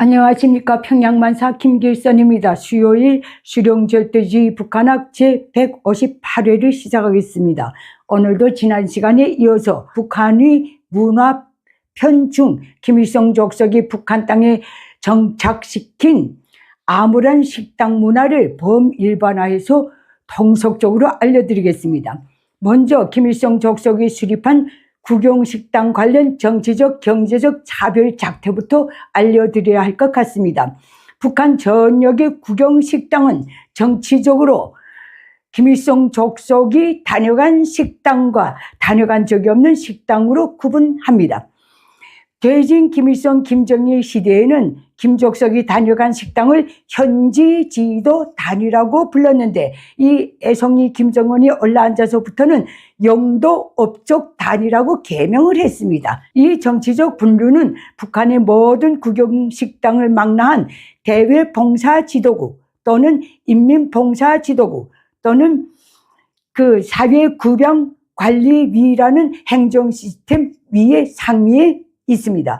안녕하십니까. 평양만사 김길선입니다. 수요일 수령절대주의 북한학 제158회를 시작하겠습니다. 오늘도 지난 시간에 이어서 북한의 문화 편중 김일성 족속이 북한 땅에 정착시킨 암울한 식당 문화를 범일반화해서 통속적으로 알려드리겠습니다. 먼저 김일성 족속이 수립한 국영식당 관련 정치적, 경제적 차별 작태부터 알려드려야 할 것 같습니다. 북한 전역의 국영식당은 정치적으로 김일성 족속이 다녀간 식당과 다녀간 적이 없는 식당으로 구분합니다. 대진 김일성 김정일 시대에는 김 족속이 다녀간 식당을 현지 지도 단위라고 불렀는데, 이 애송이 김정은이 올라앉아서부터는 영도 업적 단위라고 개명을 했습니다. 이 정치적 분류는 북한의 모든 국영식당을 망라한 대외봉사지도국 또는 인민봉사지도국 또는 그 사회구병관리위라는 행정 시스템 위에 상위에 있습니다.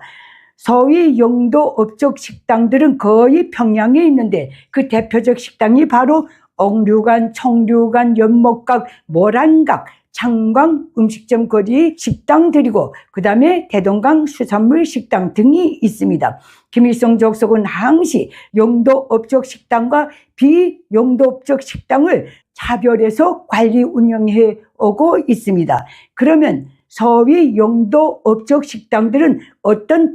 소위 영도 업적 식당들은 거의 평양에 있는데, 그 대표적 식당이 바로 옥류관, 청류관, 연목각, 모란각, 창광 음식점 거리 식당들이고, 그 다음에 대동강 수산물 식당 등이 있습니다. 김일성 족속은 항시 영도 업적 식당과 비영도 업적 식당을 차별해서 관리 운영해 오고 있습니다. 그러면 소위 영도 업적 식당들은 어떤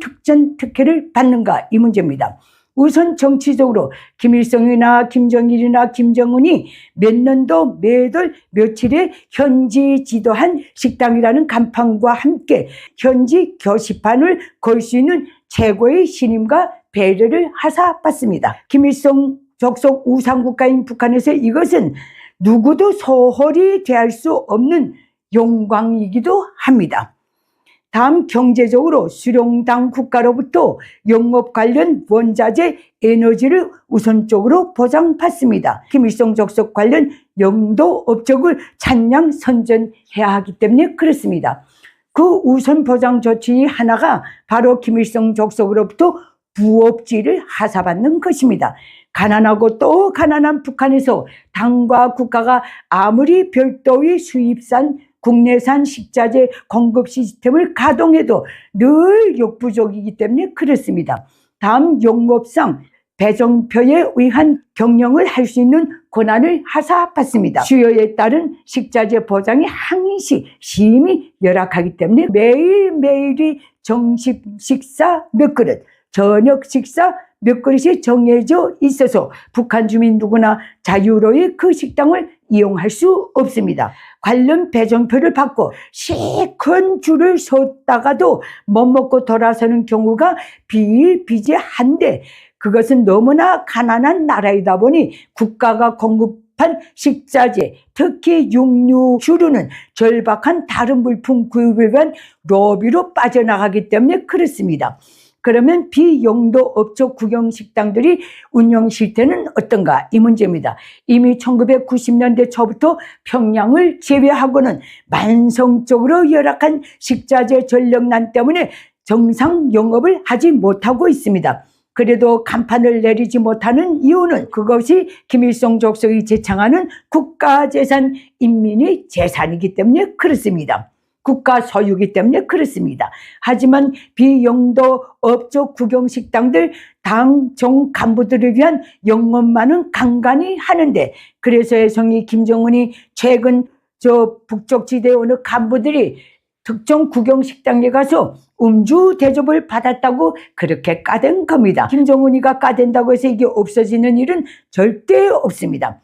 특혜를 받는가, 이 문제입니다. 우선 정치적으로 김일성이나 김정일이나 김정은이 몇 년도 몇월 며칠에 현지 지도한 식당이라는 간판과 함께 현지 게시판을 걸 수 있는 최고의 신임과 배려를 하사받습니다. 김일성 족속 우상국가인 북한에서 이것은 누구도 소홀히 대할 수 없는 영광이기도 합니다. 다음, 경제적으로 수령당 국가로부터 영업 관련 원자재, 에너지를 우선적으로 보장받습니다. 김일성 족속 관련 영도 업적을 찬양 선전해야 하기 때문에 그렇습니다. 그 우선 보장 조치 하나가 바로 김일성 족속으로부터 부업지를 하사받는 것입니다. 가난하고 또 가난한 북한에서 당과 국가가 아무리 별도의 수입산 국내산 식자재 공급 시스템을 가동해도 늘 역부족이기 때문에 그렇습니다. 다음, 영업상 배정표에 의한 경영을 할 수 있는 권한을 하사받습니다. 수요에 따른 식자재 보장이 항시 심히 열악하기 때문에 매일매일이 점심 식사 몇 그릇, 저녁 식사 몇 그릇이 정해져 있어서 북한 주민 누구나 자유로이 그 식당을 이용할 수 없습니다. 관련 배정표를 받고 시큰 줄을 섰다가도 못 먹고 돌아서는 경우가 비일비재한데, 그것은 너무나 가난한 나라이다 보니 국가가 공급한 식자재, 특히 육류, 주류는 절박한 다른 물품 구입을 위한 로비로 빠져나가기 때문에 그렇습니다. 그러면 비영도 업적 국영식당들이 운영 실태는 어떤가, 이 문제입니다. 이미 1990년대 초부터 평양을 제외하고는 만성적으로 열악한 식자재 전력난 때문에 정상 영업을 하지 못하고 있습니다. 그래도 간판을 내리지 못하는 이유는 그것이 김일성 족속이 제창하는 국가재산, 인민의 재산이기 때문에 그렇습니다. 국가 소유이기 때문에 그렇습니다. 하지만 비영도 업적 국영식당들 당정 간부들을 위한 영업만은 간간히 하는데, 그래서 애송이 김정은이 최근 북쪽 지대 어느 간부들이 특정 국영식당에 가서 음주 대접을 받았다고 그렇게 까댄 겁니다. 김정은이가 까댄다고 해서 이게 없어지는 일은 절대 없습니다.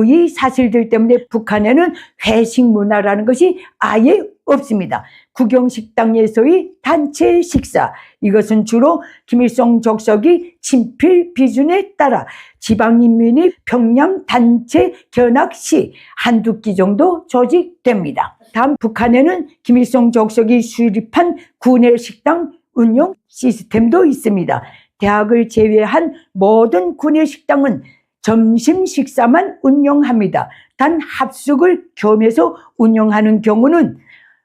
이 사실들 때문에 북한에는 회식 문화라는 것이 아예 없습니다. 국영식당에서의 단체 식사, 이것은 주로 김일성 족속이 친필 비준에 따라 지방인민이 평양 단체 견학 시 한두 끼 정도 조직됩니다. 다음, 북한에는 김일성 족속이 수립한 구내식당 운영 시스템도 있습니다. 대학을 제외한 모든 구내식당은 점심 식사만 운영합니다. 단 합숙을 겸해서 운영하는 경우는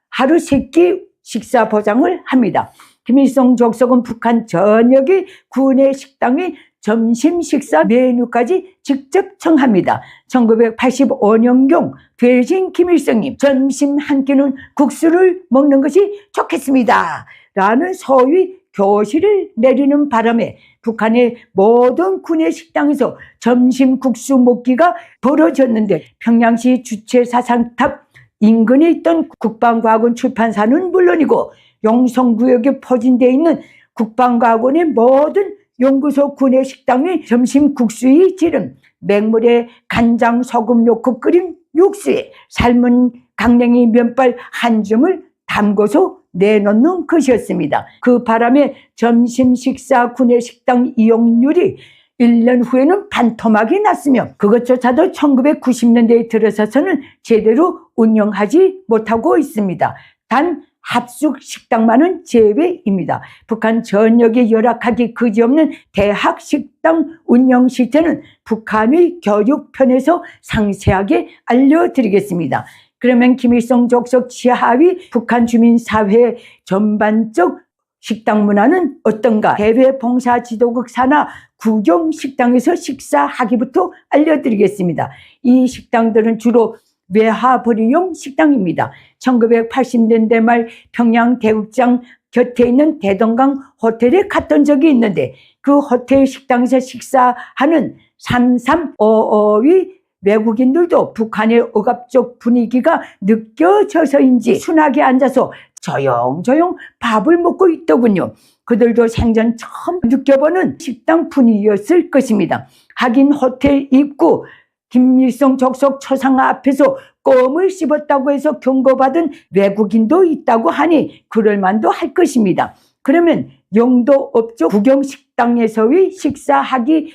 하루 3끼 식사 보장을 합니다. 김일성 족속은 북한 전역의 구내 식당의 점심 식사 메뉴까지 직접 정합니다. 1985년경 베이징 김일성님, 점심 한 끼는 국수를 먹는 것이 좋겠습니다 라는 소위 교시를 내리는 바람에 북한의 모든 구내 식당에서 점심 국수 먹기가 벌어졌는데, 평양시 주체사상탑 인근에 있던 국방과학원 출판사는 물론이고 용성구역에 포진되어 있는 국방과학원의 모든 연구소 구내 식당의 점심 국수의 질은 맹물에 간장 소금 넣고 끓인 육수에 삶은 강냉이 면발 한 줌을 담궈서 내놓는 것이었습니다. 그 바람에 점심 식사 구내 식당 이용률이 1년 후에는 반토막이 났으며 그것조차도 1990년대에 들어서서는 제대로 운영하지 못하고 있습니다. 단 합숙 식당만은 제외입니다. 북한 전역에 열악하기 그지없는 대학 식당 운영 실태는 북한의 교육편에서 상세하게 알려드리겠습니다. 그러면 김일성 족속 지하위 북한 주민사회의 전반적 식당 문화는 어떤가? 해외 봉사지도국 산하 국영식당에서 식사하기부터 알려드리겠습니다. 이 식당들은 주로 외화벌이용 식당입니다. 1980년대 말 평양 대극장 곁에 있는 대동강 호텔에 갔던 적이 있는데, 그 호텔 식당에서 식사하는 3355의 외국인들도 북한의 억압적 분위기가 느껴져서인지 순하게 앉아서 조용조용 밥을 먹고 있더군요. 그들도 생전 처음 느껴보는 식당 분위기였을 것입니다. 하긴 호텔 입구 김일성 족속 초상화 앞에서 껌을 씹었다고 해서 경고받은 외국인도 있다고 하니 그럴만도 할 것입니다. 그러면 영도 업종 국영식당에서의 식사하기를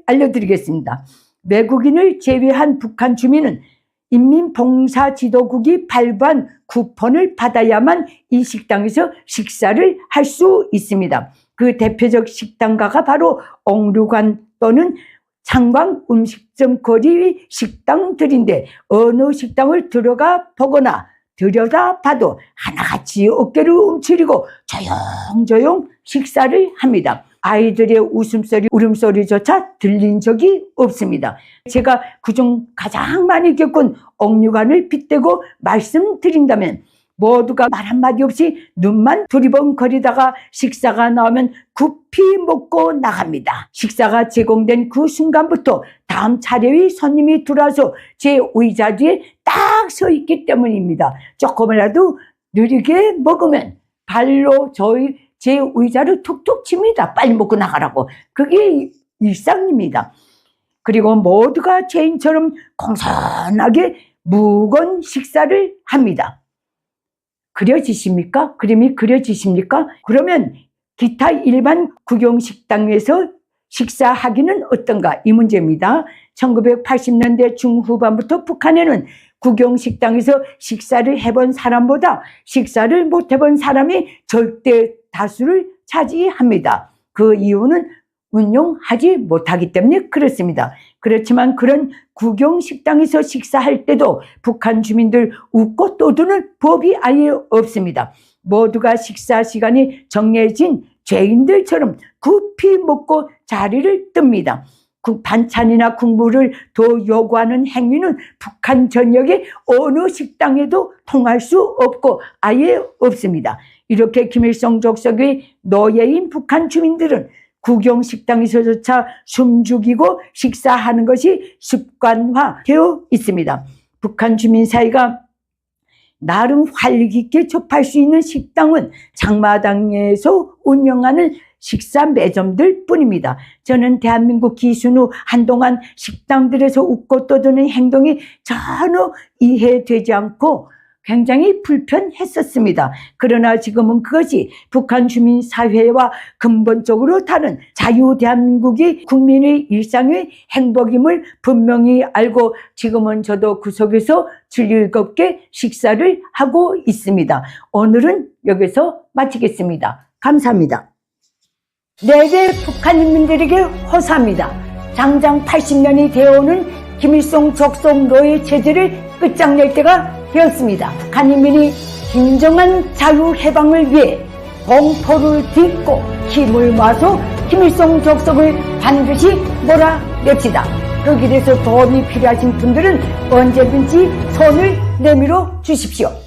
알려드리겠습니다. 외국인을 제외한 북한 주민은 인민봉사지도국이 발부한 쿠폰을 받아야만 이 식당에서 식사를 할 수 있습니다. 그 대표적 식당가가 바로 옥류관 또는 창광 음식점 거리 식당들인데, 어느 식당을 들어가 보거나 들여다봐도 하나같이 어깨를 움츠리고 조용조용 식사를 합니다. 아이들의 웃음소리, 울음소리조차 들린 적이 없습니다. 제가 그중 가장 많이 겪은 옥류관을 빗대고 말씀드린다면, 모두가 말 한마디 없이 눈만 두리번거리다가 식사가 나오면 급히 먹고 나갑니다. 식사가 제공된 그 순간부터 다음 차례의 손님이 들어와서 제 의자 뒤에 딱 서 있기 때문입니다. 조금이라도 느리게 먹으면 발로 제 의자를 툭툭 칩니다. 빨리 먹고 나가라고. 그게 일상입니다. 그리고 모두가 죄인처럼 공손하게 무거운 식사를 합니다. 그려지십니까? 그림이 그려지십니까? 그러면 기타 일반 국영식당에서 식사하기는 어떤가? 이 문제입니다. 1980년대 중후반부터 북한에는 국영식당에서 식사를 해본 사람보다 식사를 못 해본 사람이 절대 다수를 차지합니다. 그 이유는 운영하지 못하기 때문에 그렇습니다. 그렇지만 그런 국영식당에서 식사할 때도 북한 주민들 웃고 떠드는 법이 아예 없습니다. 모두가 식사 시간이 정해진 죄인들처럼 급히 먹고 자리를 뜹니다. 반찬이나 국물을 더 요구하는 행위는 북한 전역의 어느 식당에도 통할 수 없고 아예 없습니다. 이렇게 김일성 족속의 노예인 북한 주민들은 국영식당에서조차 숨죽이고 식사하는 것이 습관화되어 있습니다. 북한 주민 사이가 나름 활기있게 접할 수 있는 식당은 장마당에서 운영하는 식사 매점들 뿐입니다. 저는 대한민국 기순 후 한동안 식당들에서 웃고 떠드는 행동이 전혀 이해되지 않고 굉장히 불편했었습니다. 그러나 지금은 그것이 북한 주민 사회와 근본적으로 다른 자유 대한민국이 국민의 일상의 행복임을 분명히 알고 지금은 저도 그 속에서 즐겁게 식사를 하고 있습니다. 오늘은 여기서 마치겠습니다. 감사합니다. 내게 북한 인민들에게 호소합니다. 장장 80년이 되어오는 김일성 족속 노예 체제를 끝장낼 때가 되었습니다. 북한 인민이 진정한 자유 해방을 위해 공포를 딛고 힘을 모아서 김일성 족속을 반드시 몰아냅시다. 그 길에서 도움이 필요하신 분들은 언제든지 손을 내밀어 주십시오.